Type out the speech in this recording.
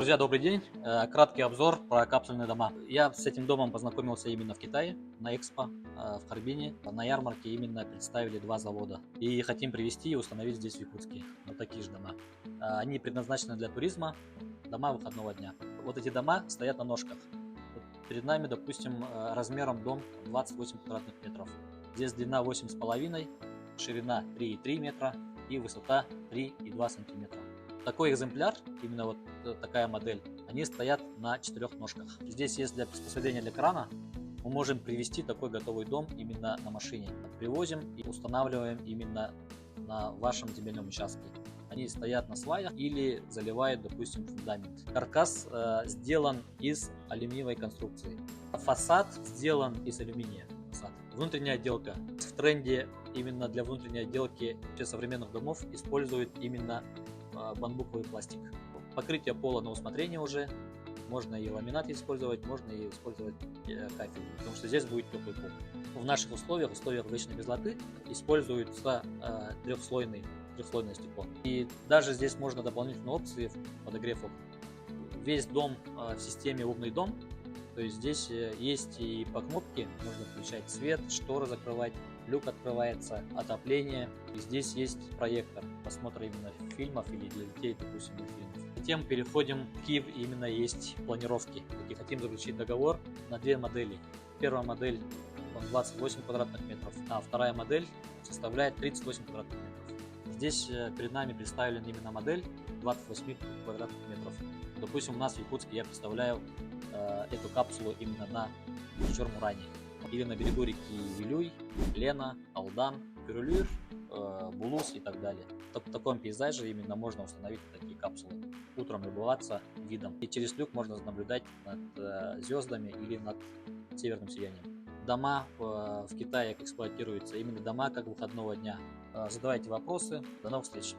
Друзья, добрый день. Краткий обзор про капсульные дома. Я с этим домом познакомился именно в Китае, на Экспо, в Харбине. На ярмарке именно представили два завода. И хотим привезти и установить здесь, в Якутске, вот такие же дома. Они предназначены для туризма, дома выходного дня. Вот эти дома стоят на ножках. Вот перед нами, допустим, размером дом 28 квадратных метров. Здесь длина 8,5, ширина 3,3 метра и высота 3,2 сантиметра. Такой экземпляр, именно вот такая модель, они стоят на 4 ножках. Здесь есть для приспособления для крана. Мы можем привезти такой готовый дом именно на машине. Привозим и устанавливаем именно на вашем земельном участке. Они стоят на сваях или заливают, допустим, фундамент. Каркас сделан из алюминиевой конструкции. Фасад сделан из алюминия. Внутренняя отделка. В тренде именно для внутренней отделки современных домов используют именно бамбуковый пластик. Покрытие пола на усмотрение уже. Можно и ламинат использовать, можно и использовать кафель, потому что здесь будет теплый пол. В наших условиях вечной мерзлоты, используется трехслойное стекло. И даже здесь можно дополнительные опции подогрев окон. Весь дом в системе умный дом. То есть здесь есть и по кнопке можно включать свет, шторы закрывать, люк открывается, отопление. И здесь есть проектор просмотра именно фильмов или для детей, допустим, фильмов. Затем переходим к именно есть планировки. И хотим заключить договор на две модели. Первая модель 28 квадратных метров, а вторая модель составляет 38 квадратных метров. Здесь перед нами представлена именно модель 28 квадратных метров. Допустим, у нас в Якутске я представляю эту капсулу именно на Чормуране или на берегу реки Вилюй, Лена, Алдан, Пюрюлюр, Булус и так далее. В таком пейзаже именно можно установить такие капсулы. Утром любоваться видом. И через люк можно наблюдать над звездами или над северным сиянием. Дома в Китае эксплуатируются именно дома как выходного дня. Задавайте вопросы. До новых встреч!